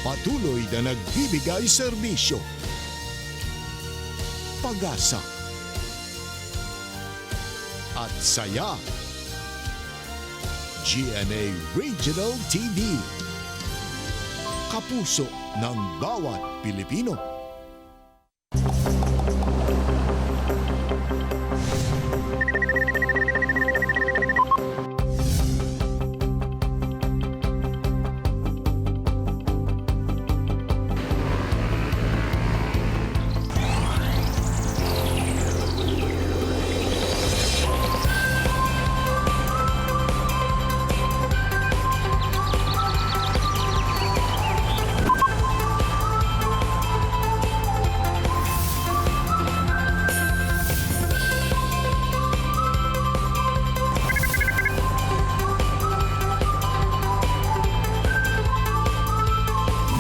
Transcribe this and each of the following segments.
Patuloy na nagbibigay serbisyo. Pag-asa at saya. GMA Regional TV. Kapuso ng bawat Pilipino.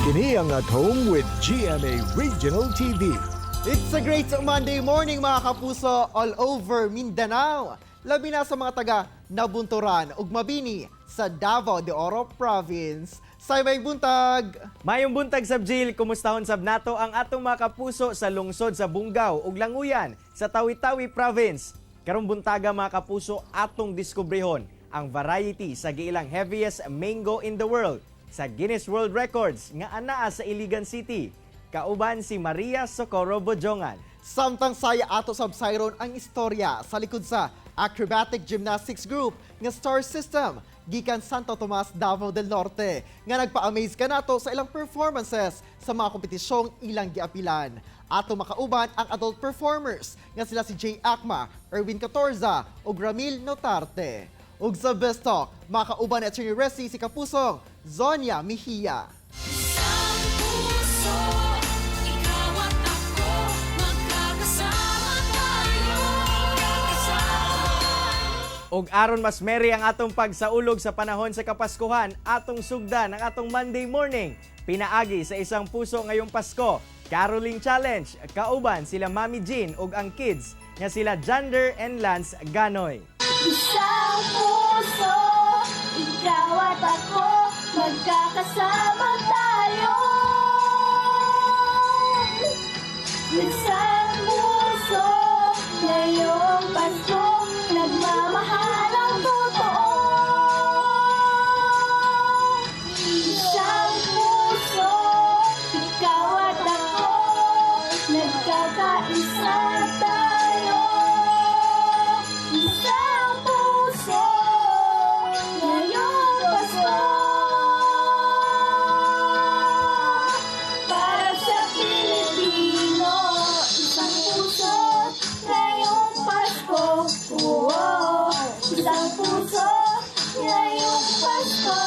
Kini ang At Home with GMA Regional TV. It's a great Monday morning mga kapuso all over Mindanao. Labi na sa mga taga Nabunturan ug Mabini sa Davao de Oro Province. May buntag! Mayong buntag sab Jill, kumustahon sab nato ang atong mga kapuso sa lungsod sa Bungaw ug Languyan sa Tawi-Tawi Province. Karong buntaga mga kapuso atong diskubrehon ang variety sa giilang heaviest mango in the world sa Guinness World Records nga anaa sa Iligan City. Kauban si Maria Socorro Bojongan. Samtang saya ato sab sayron ang istorya sa likod sa acrobatic gymnastics group nga Star System gikan Santo Tomas, Davao del Norte nga nagpa-amaze ka nato sa ilang performances sa mga kompetisyong ilang giapilan. Ato makauban ang adult performers nga sila si Jay Akma, Erwin Catorza ug Ramil Notarte. Ug sa Best Talk, makauban at Attorney Resi si Kapusong Zonia Mejia. Og aron mas merry ang atong pagsaulog sa panahon sa Kapaskuhan, atong sugdan ang atong Monday morning. Pinaagi sa isang puso ngayong Pasko, Caroling Challenge. Kauban sila Mami Jean ug ang kids nga sila Jander and Lance Ganoy. Isang puso, ikaw at ako, magkakasama tayo. Isang puso, ngayong Pasko, nagmamahal ang totoo. Isang puso, ikaw at ako, nagkakaisa tayo. Isang puso, ngayong Pasko, para sa Pilipino. Isang puso, ngayong Pasko. Wow! Isang puso, ngayong Pasko.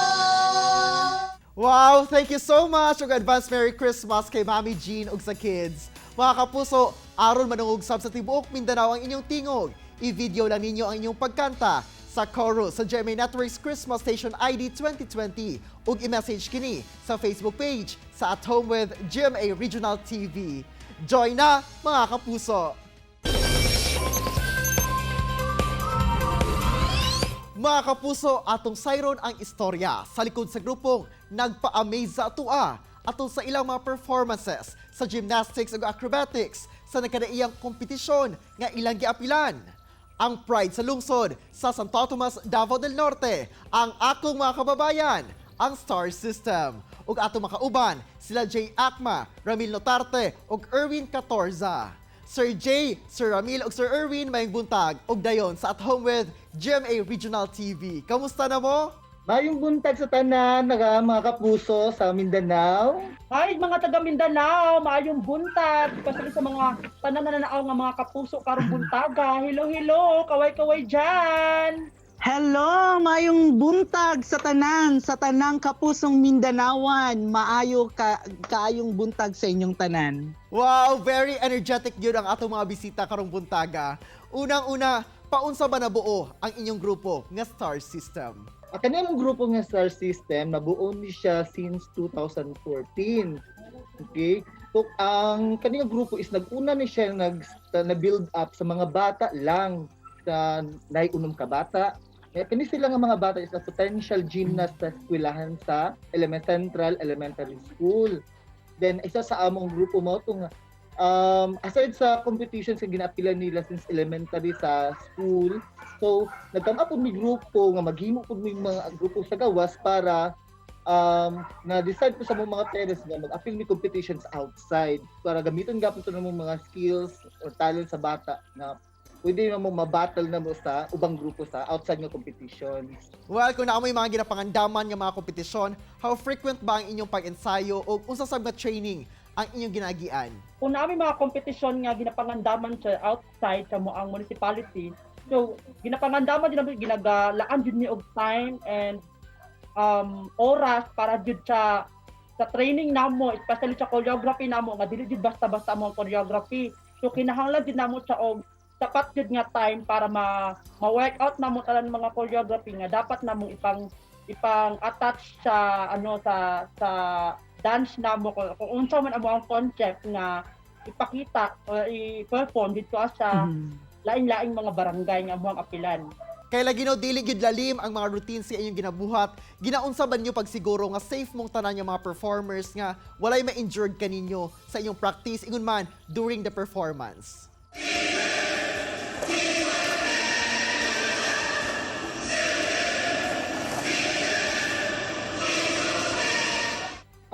Wow, thank you so much ug advance Merry Christmas kay Mami Jean ug sa kids. Mga kapuso, aron manungog sab sa tibuok Mindanao ang inyong tingog. I-video lang ninyo ang inyong pagkanta sa chorus sa GMA Network's Christmas Station ID 2020 ug i-message kini sa Facebook page sa At Home with GMA Regional TV. Join na mga kapuso! Mga kapuso, atong sayron ang istorya sa likod sa grupong nagpa-amaze sa atua atong sa ilang mga performances sa gymnastics ug acrobatics sa nakadaiyang kompetisyon nga ilang giapilan. Ang pride sa lungsod sa Santo Tomas, Davao del Norte, ang akong mga kababayan, ang Star System. Ug atong makauban sila Jay Akma, Ramil Notarte ug Erwin Catorza. Sir Jay, Sir Ramil ug Sir Erwin mayong buntag ug dayon sa At Home with GMA Regional TV. Kamusta na mo? Mayong buntag sa tanan, mga kapuso sa Mindanao. Hi mga taga Mindanao, maayong buntag. Pasali sa mga panananaaw nga mga kapuso karong buntaga. Hello, hello, kaway-kaway dyan. Hello, mayong buntag sa tanang kapusong Mindanawan. Maayo kaayong buntag sa inyong tanan. Wow, very energetic yun ang atong mga bisita karong buntaga. Unang-una, paunsa ba nabuo ang inyong grupo nga Star System? Ang kanilang grupo ng Star System, nabuo ni siya since 2014. Okay? So, ang kanilang grupo is nag-una ni siya na-build up sa mga bata lang, sa naiunom ka bata, kani sila nga mga bata is a potential gymnast sa eskwelahan sa Central Elementary School. Then isa sa among grupo mo tong aside sa competitions nga ginapilan nila since elementary sa school, so nagkam up mi grupo nga maghimo pud mi mga grupo sa gawas para na-decide po sa mga parents nga mag-appeal mi competitions outside para gamiton gapon to ng mga skills or talent sa bata na pwede na mo mabattle na mo sa ubang grupo sa outside nga competition. Well, kung naamoy mga ginapangandaman nga mga kompetisyon, how frequent ba ang inyong pag-ensayo o unsa sab nga training ang inyong ginagian? Kung namin mga kompetisyon nga ginapangandaman sa outside sa moang municipality, so ginapangandaman din namin ginagalaan din ni og time and oras para jud sa training namo, especially sa choreography namo nga dili jud basta-basta mo ang choreography. So kinahanglan din namo sa og sapat jud nga time para ma-workout namo tanan mga choreography nga dapat namo ipang attach sa sa dance namo kung unsa man amo ang concept nga ipakita o i-perform dito sa lain-laing mga barangay nga amo ang apilan. Kay lagi no dili gid lalim ang mga routines sa inyong ginabuhat, ginaunsa ba niyo pagsiguro nga safe mong tanan nga mga performers nga walay ma-injured kaninyo sa inyong practice ingon man during the performance?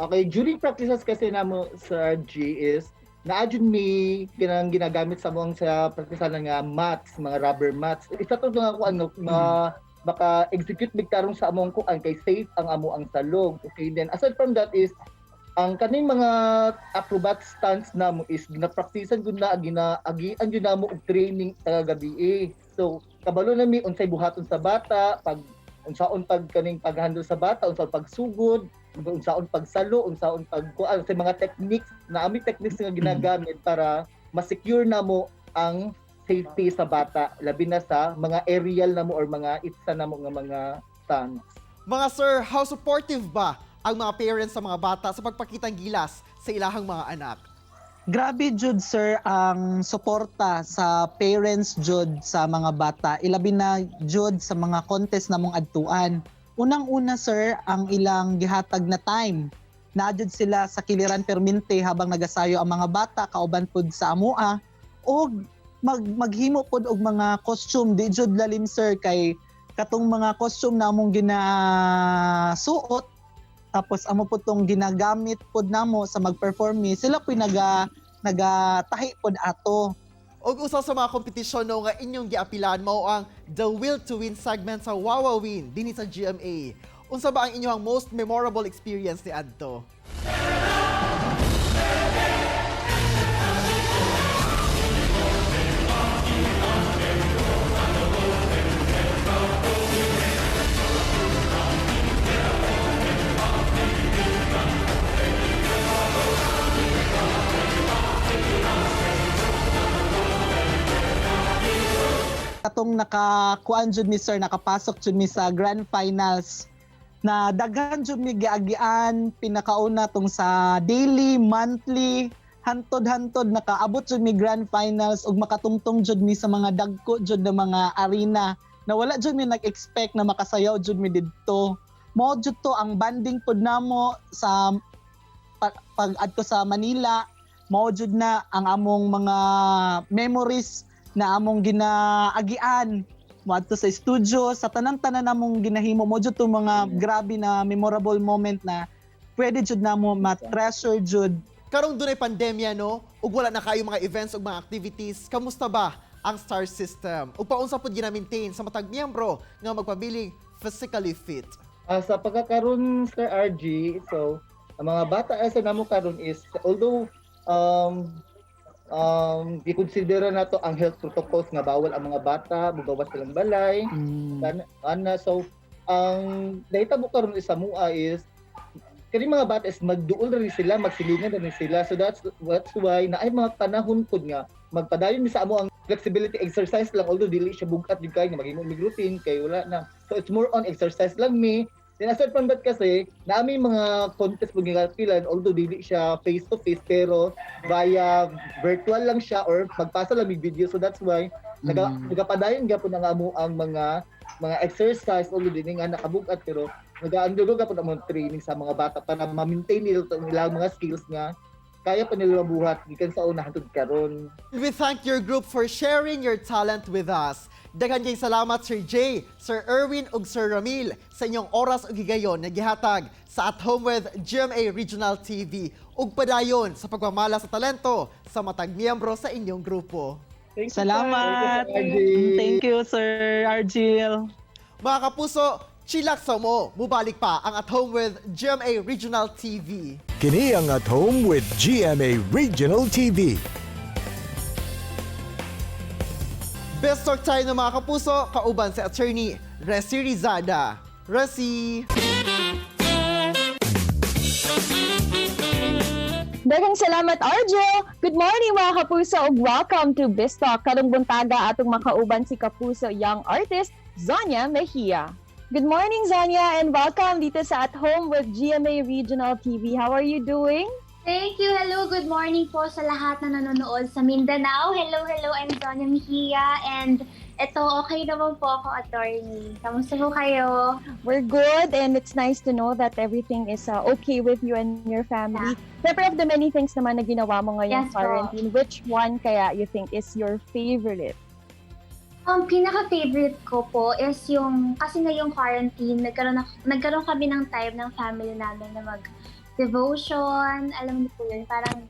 Okay, during practices kasi namo sa G is naadjud mi kinang ginagamit sa mong sa practicean nga mats, mga rubber mats. Isa to nga ko baka execute big tarong sa among kuan kay safe ang amo ang salog. Okay, then aside from that is ang kaning mga acrobat stunts namo is gina-practicean gud na agian jud namo og training sa gabi. So kabalo na mi unsay buhaton sa bata, pag unsaon pag kaning paghandle sa bata, unsaon pagsugod, unsaon pagsalo, unsaon pagkuan sa mga techniques na ami techniques nga ginagamit para ma-secure namo ang safety sa bata labi na sa mga aerial namo or mga itsa namo nga mga stunts. Mga sir, how supportive ba ang mga parents sa mga bata sa pagpakitang gilas sa ilahang mga anak? Grabe jud sir ang suporta sa parents jud sa mga bata, ilabi na jud sa mga contest namong adtuan. Unang-una sir, ang ilang gihatag na time. Naadjud sila sa kiliran permente habang nagasayo ang mga bata kauban pod sa amua o maghimo pod og mga costume di jud lalim sir kay katong mga costume namong ginasuot tapos amo pod tong ginagamit pod namo sa mag-perform sila po'y nagatahi pod ato. Og usa sa mga kompetisyon no nga inyong giapilan mao ang The Will to Win segment sa Wawawin dinhi sa GMA. Unsa ba ang inyong most memorable experience ni adto? Katong nakakuan jud mi sir, nakapasok jud mi sa grand finals na daghan jud mi giagian, pinakauna tong sa daily, monthly, hantod-hantod nakaabot jud mi grand finals ug makatungtong jud mi sa mga dagko jud na mga arena na wala jud mi nag-expect na makasayaw jud mi didto. Mao jud to ang banding pod namo sa pag adto sa Manila, mao jud na ang among mga memories na among ginaagian moadto sa studio sa tanan-tanan namong ginahimo mo jud to mga grabe na memorable moment na pwede jud namo ma-treasure jud. Karong dunay pandemya no, ug wala na kayo mga events ug mga activities, kamusta ba ang STAR system? Ug paunsa pod gina-maintain sa matag miyembro nga magpabiling physically fit? Sa pagkakaroon Sir RG, so ang mga bata sa namo karon is although i-considera na to ang health protocols nga bawal ang mga bata mugawas silang balay so ang data mo karon sa mua is kani mga bata is magduol rin sila, magsilingan rin sila, so that's why na ay mga panahon pod nga magpadayon mi sa amo ang flexibility exercise lang, although dili siya bugat jud kay nga maghimo mig routine kay wala na, so it's more on exercise lang mi. Then aside from that kasi, naami mga contest pag gipilan, although dili siya face-to-face, pero via virtual lang siya or magpasa lang may video. So that's why, nagapadayon gapon ang amo ang mga mga exercise o din nga nakabugat pero nag-undergo ka po ng training sa mga bata para ma-maintain nila itong ilang mga skills nga kaya pa nila mabuhat gikan sa una hangtod karon. We thank your group for sharing your talent with us. Daghan kayong salamat Sir Jay, Sir Erwin ug Sir Ramil sa inyong oras ug higayon na gihatag sa At Home with GMA Regional TV ug padayon sa pagmamala sa talento sa matag miyembro sa inyong grupo. Thank you, Salamat. sir. Thank you, Thank you, Sir Argil. Mga kapuso, chilak sa mo, mubalik pa ang At Home with GMA Regional TV. Kini ang At Home with GMA Regional TV. Best talk tayo ng mga kapuso, kauban si Attorney Resi Rizada. Resi! Daghang salamat, Arjo! Good morning mga kapuso ug welcome to Bistalk. Karong buntaga atong makauban si kapuso young artist, Zonia Mejia. Good morning, Zonia, and welcome dito sa At Home with GMA Regional TV. How are you doing? Thank you. Hello, good morning po sa lahat na nanonood sa Mindanao. Hello, I'm Zonia Mejia. And eto, okay naman po ako, attorney. Kamusta po kayo? We're good, and it's nice to know that everything is okay with you and your family. Separate of the many things naman na ginawa mo ngayong Yes po. quarantine, which one kaya you think is your favorite? Ang pinaka-favorite ko po is yung, kasi ngayong quarantine, nagkaroon kami ng time ng family namin na mag-devotion. Alam niyo po yun, parang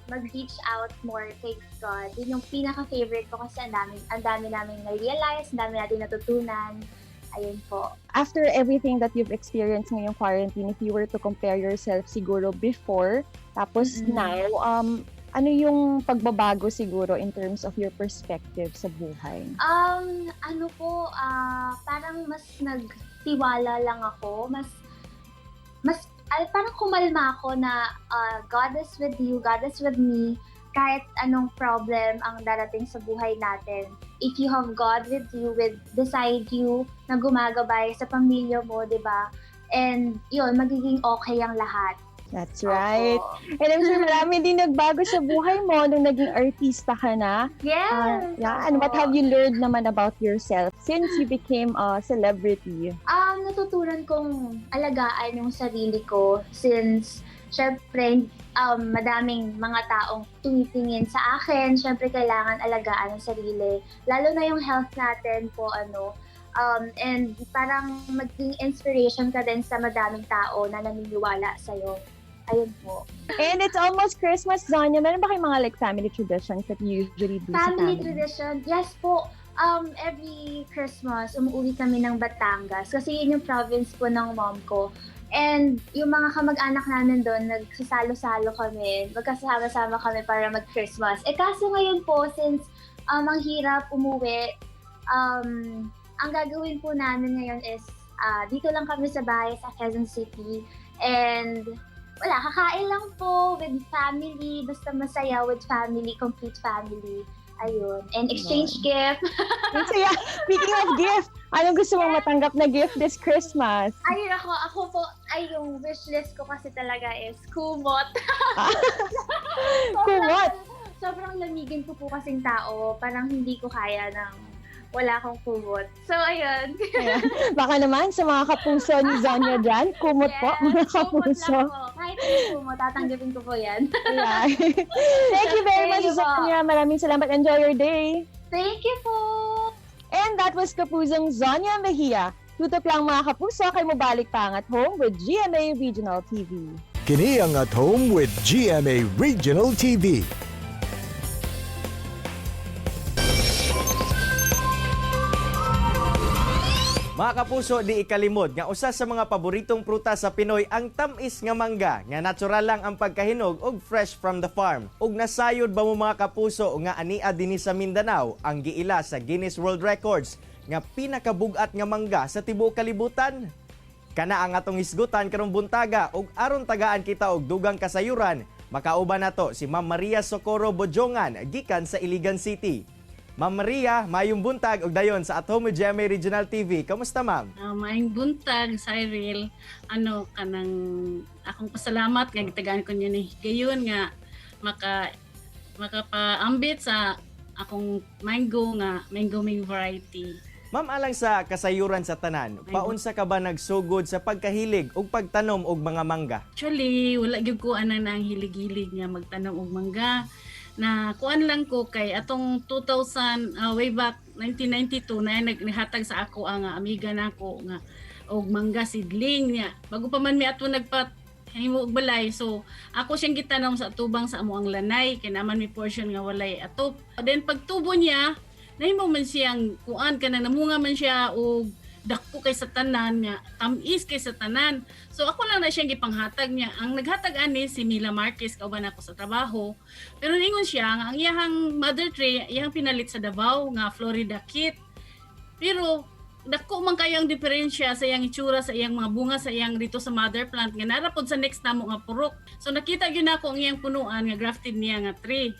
mag-reach out more kay God. Yun yung pinaka-favorite ko kasi ang dami namin na-realize, ang dami natin natutunan. Ayun po. After everything that you've experienced ngayong quarantine, if you were to compare yourself siguro before, tapos now, ano yung pagbabago siguro in terms of your perspective sa buhay? Parang mas nagtiwala lang ako, parang kumalma ako na God is with you, God is with me, kahit anong problem ang darating sa buhay natin. If you have God with you, beside you, na gumagabay sa pamilya mo, di ba? And yun, magiging okay ang lahat. That's right. Opo. And I'm sure marami din nagbago sa buhay mo nung naging artista ka na. Yes! Yeah, and what have you learned naman about yourself since you became a celebrity? Natutunan kong alagaan yung sarili ko since syempre madaming mga taong tumitingin sa akin. Syempre kailangan alagaan ang sarili. Lalo na yung health natin po and parang maging inspiration ka din sa madaming tao na naniniwala sa'yo. Ayun po. And it's almost Christmas, Zonia. Meron ba kayong mga family traditions that you usually do sa Family family? tradition? Yes po. Every Christmas, umuwi kami ng Batangas kasi yun yung province po ng mom ko. And yung mga kamag-anak namin doon, nagsasalo-salo kami, magkasama-sama kami para mag-Christmas. Kaso ngayon po, since ang hirap umuwi, ang gagawin po namin ngayon is dito lang kami sa bahay sa Quezon City. And wala, kakain lang po with family, basta masaya with family, complete family. Ayun. And exchange gift. So yeah, speaking of gift, anong gusto mong matanggap na gift this Christmas? Ayun ako po, yung wishlist ko kasi talaga is kumot. Kumot? Sobrang lamigin ko po kasing tao, parang hindi ko kaya ng wala akong kumot. So, ayun. Ayan. Baka naman sa mga kapuso ni Zonia dyan, kumot po, mga kumot kapuso. lang po. Kahit ano kumot, tatanggapin ko po yan. Yeah. Thank you very much, Thank you po. Zonia. Maraming salamat. Enjoy your day. Thank you po! And that was Kapusong Zonia Mejia. Tutok lang mga kapuso, kay mabalik pa ang At Home with GMA Regional TV. Kini ang At Home with GMA Regional TV. Mga kapuso, di ikalimod nga usa sa mga paboritong prutas sa Pinoy ang tamis nga mangga nga natural lang ang pagkahinog og fresh from the farm. Ug nasayod ba mo mga kapuso nga ania dinhi sa Mindanao ang giila sa Guinness World Records nga pinakabugat nga mangga sa tibuok kalibutan? Kana ang atong hisgutan karong buntaga ug aron tagaan kita og dugang kasayuran, makauban nato si Ma'am Maria Socorro Bojongan gikan sa Iligan City. Ma'am Maria, mayong buntag og dayon sa At Home with GMA Regional TV. Kamusta, ma'am? Maayong buntag, Cyril. Akong pasalamat nga gitagaan ko niya ni gayon nga makapaambit sa akong mango nga mango variety. Ma'am, alang sa kasayuran sa tanan, paunsa ka ba nagsugod sa pagkahilig ug pagtanom og mga mangga? Actually, wala gyud ko ana nang hilig-hilig nga magtanom og mangga. Na kuan lang ko kay atong 2000 way back 1992 na naghatag sa ako ang amiga nako nga og mangga seedling niya. Bago pa man mi ato himo og balay, so ako siyang gitanom sa tubang sa amo ang lanay kay naman mi portion nga walay atop. Then pagtubo niya nahimo man siyang kuan kanang namunga man siya og dako kay sa tanan nga tamis kay sa tanan. So ako lang na siyang gipanghatag niya. Ang naghatag ani si Mila Marquez kauban ako sa trabaho. Pero ningon siya nga ang iyang mother tree iyang pinalit sa Davao nga Florida kit. Pero dako man kayo ang diferensya sa iyang itsura sa iyang mga bunga sa iyang dito sa mother plant nga narapod sa next namo nga purok. So nakita gyud nako ang iyang punuan nga grafted niya nga tree.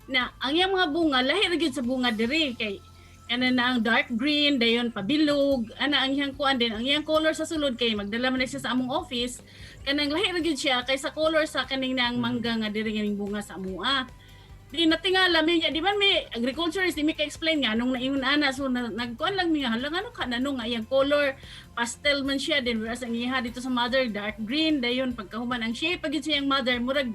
Na ang iyang mga bunga lahi ra gyud sa bunga diri kay ana na ang dark green dayon pabilog ana ang iyang kuan din ang iyang color sa sulod kay magdala man na siya sa among office kanang lahi ra gyud siya kay sa color sa kaning nang mangga nga diri nga bunga sa amoa. Di natingala mi di man mi agriculturist di mi ka-explain nga anong naingon ana so nagkuan lang mi nga halang ano ka nanong nga iyang color pastel man siya din whereas ang iya dito sa mother dark green dayon pagkahuman ang shape pagid sa iyang mother murag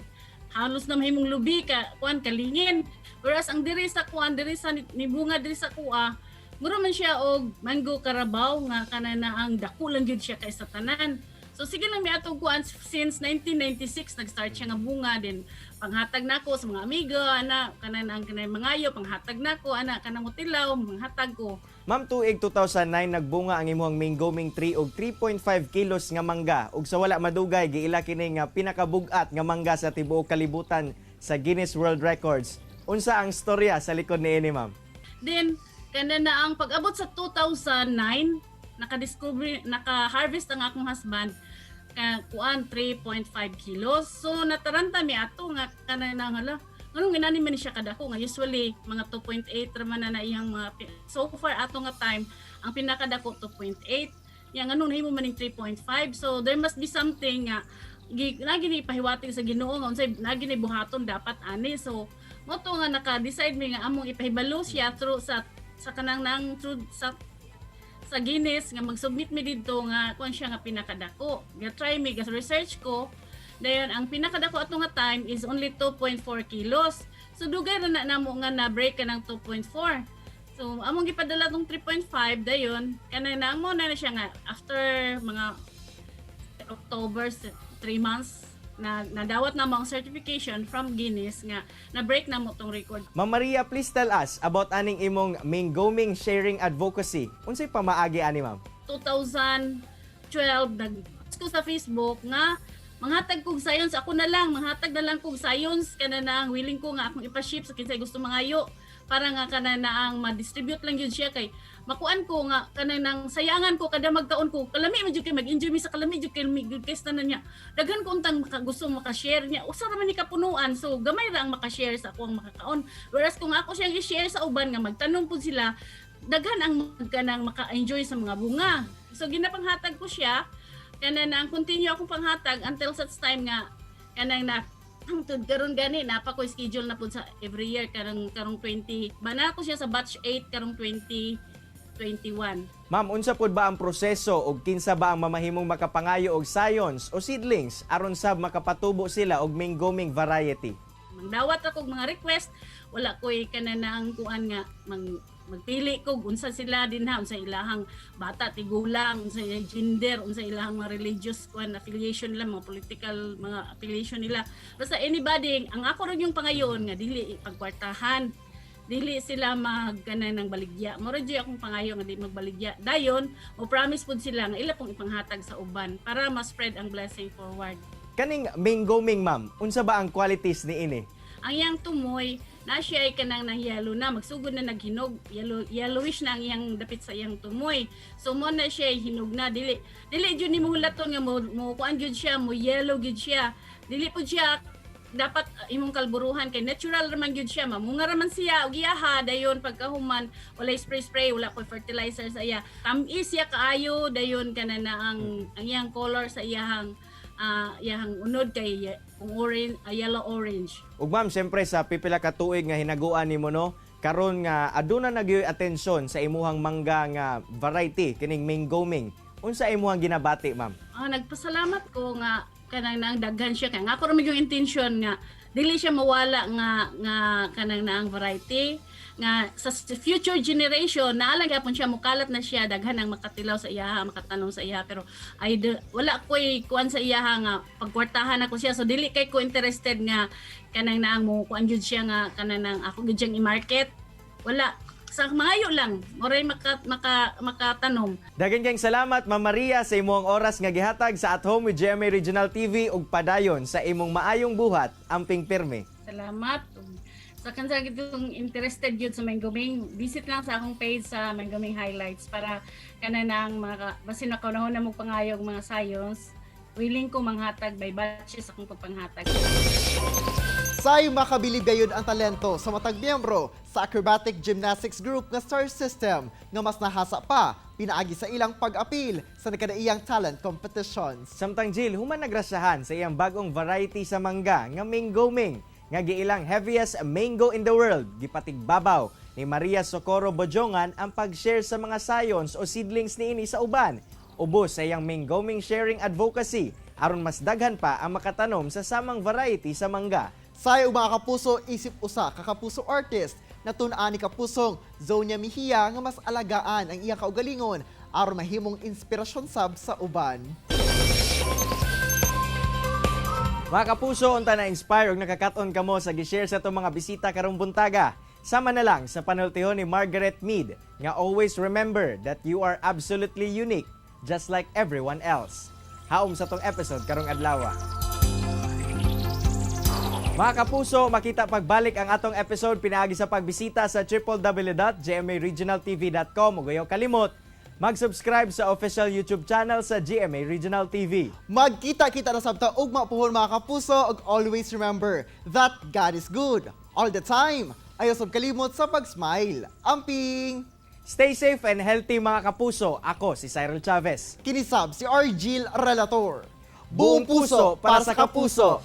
halos na mahimong lubi ka kuan kalingin whereas ang diri sa kuan diri sa ni bunga diri sa kuha mura man siya og mango karabaw nga kanana ang dako lang gyud siya kay sa tanan. So sige lang mi atong kuan since 1996 nag-start siya nga bunga din panghatag nako sa mga amigo ana kanana ang kanay mangayo panghatag nako ana kanang utilaw manghatag ko. Ma'am, tuig 2009 nagbunga ang imong mingoming tree og 3.5 kilos nga mangga ug sa wala madugay giila kini nga pinakabug-at nga mangga sa tibuok kalibutan sa Guinness World Records. Unsa ang storya sa likod niini, ma'am? Then kanana ang pag-abot sa 2009 naka-harvest ang akong husband kuan 3.5 kilos. So nataranta mi ato nga kanana hala nganong inani man siya kadako nga usually mga 2.8 ra man na iyang mga so far ato nga time ang pinakadako 2.8 yang nganong nahimo man ning 3.5 so there must be something nga nagini pahiwatig sa Ginoo nga unsay nagini buhaton dapat ani so mo to nga naka-decide mi nga among ipahibalo siya through sa kanang nang through sa Guinness nga mag-submit mi didto nga kun siya nga pinakadako. Ga-try mi ga-research ko. Dayon ang pinakadako ato nga time is only 2.4 kilos. So dugay ra na namo nga na-break ka ng 2.4. So among gipadala tong 3.5 dayon kanay na mo na siya nga after mga October 3 months na nadawat na mga certification from Guinness nga na-break na mo tong record. Ma'am Maria, please tell us about aning imong Mingoming Sharing Advocacy. Unsay pamaagi ani, ma'am? 2012 nag-post ko sa Facebook nga manghatag kog science ako na lang manghatag na lang kog science kanana ang willing ko nga akong ipa-ship sa kinsay gusto mangayo para nga kanana ang ma-distribute lang yun siya kay makuan ko nga kanang sayangan ko kada magtaon ko kalami man jud kay mag-enjoy mi sa kalami jud kay tanan niya daghan ko untang gusto maka-share niya usa ra man ni kapunuan so gamay ra ang maka-share sa akong makakaon whereas kung ako siyang i-share sa uban nga magtanom pud sila daghan ang kanang maka-enjoy sa mga bunga so ginapanghatag ko siya kanang continue akong panghatag until such time nga kanang na hangtod karon gani napa ko schedule na pud sa every year karong 20 bana ko siya sa batch 8 karong 2021. Ma'am, unsa pod ba ang proseso ug kinsa ba ang mamahimong makapangayo og science o seedlings aron sab makapatubo sila og Mingoming variety? Mangdawat ako og mga request, wala koy kananang kuan nga magpili ko unsa sila din ha unsa ilahang bata tigulang unsa ilang gender unsa ilahang mga religious kuan affiliation nila mga political mga affiliation nila basta anybody ang ako ron yung pangayon nga dili pagkwartahan dili sila magkanay ng baligya mo ron akong pangayo nga di magbaligya dayon o promise pud sila nga ila pong ipanghatag sa uban para ma-spread ang blessing forward. Kaning Mingoming, ma'am, unsa ba ang qualities niini? Ang iyang tumoy na siya ay kanang nahyalo na magsugod na naghinog yellowish na ang iyang dapit sa iyang tumoy so mo na siya hinog na dili jud ni mahulaton nga mo kuan jud siya mo yellow jud siya dili pud siya dapat imong kalburuhan kay natural raman gyud siya mamunga raman siya og iyaha dayon pagkahuman wala spray wala ko fertilizer sa iya tamis siya kaayo dayon kanana ang iyang color sa iyang unod kay orange yellow orange. Ug ma'am, siyempre sa pipila ka tuig nga hinaguan nimo no, Karon nga aduna nagyoy atensyon sa imuhang mangga nga variety kining Mingoming. Unsa imuhang ginabati, ma'am? Nagpasalamat ko nga kanang nang daghan siya kay nga ako ra yung intention nga dili siya mawala nga kanang naang variety nga sa future generation naalang gyapon siya mukalat na siya daghan ang makatilaw sa iya makatanom sa iya pero wala koy kuan sa iya nga pagkwartahan ako siya so dili kay ko interested nga kanang naang mo kuan jud siya nga kanang nang ako gid siyang i-market wala sa maayo lang oray makatanom. Daghang kayong salamat, Ma'am Maria, sa imong oras nga gihatag sa At Home with GMA Regional TV ug padayon sa imong maayong buhat amping pirme. Salamat. Sa kansa gitong interested yun sa Mingoming, visit lang sa akong page sa Mingoming Highlights para kanang mga basin ako na mo pangayog mga science, willing ko manghatag by batches akong pagpanghatag. Say makabilib gayon ang talento sa matag miyembro sa acrobatic gymnastics group nga Star System nga mas nahasa pa pinaagi sa ilang pag-apil sa nakadaiyang talent competitions. Samtang Jill, human nagrasyahan sa iyang bagong variety sa mangga nga Mingoming nga giilang heaviest mango in the world. Gipatigbabaw ni Maria Socorro Bojongan ang pag-share sa mga science o seedlings niini sa uban. Ubos sa iyang Mingoming sharing advocacy aron mas daghan pa ang makatanom sa samang variety sa mangga. Say mga kapuso, isip usa ka kapuso artist na tun-an ni kapusong Zonia Mejia nga mas alagaan ang iyang kaugalingon aron mahimong inspirasyon sab sa uban. Mga kapuso, unta na-inspire ug nakakaton kamo sa gi-share sa itong mga bisita karong buntaga. Sama na lang sa panultihon ni Margaret Mead nga always remember that you are absolutely unique just like everyone else. Haom sa tong episode karong adlaw. Mga kapuso, makita pagbalik ang atong episode pinaagi sa pagbisita sa www.gmaregionaltv.com ug ayaw kalimot mag-subscribe sa official YouTube channel sa GMA Regional TV. Magkita-kita na sabta ug mapuhon mga kapuso ug always remember that God is good all the time. Ayaw sab kalimot sa pag-smile. Amping! Stay safe and healthy mga kapuso. Ako si Cyril Chavez. Kinisab si Argil Relator. Buong puso para sa kapuso.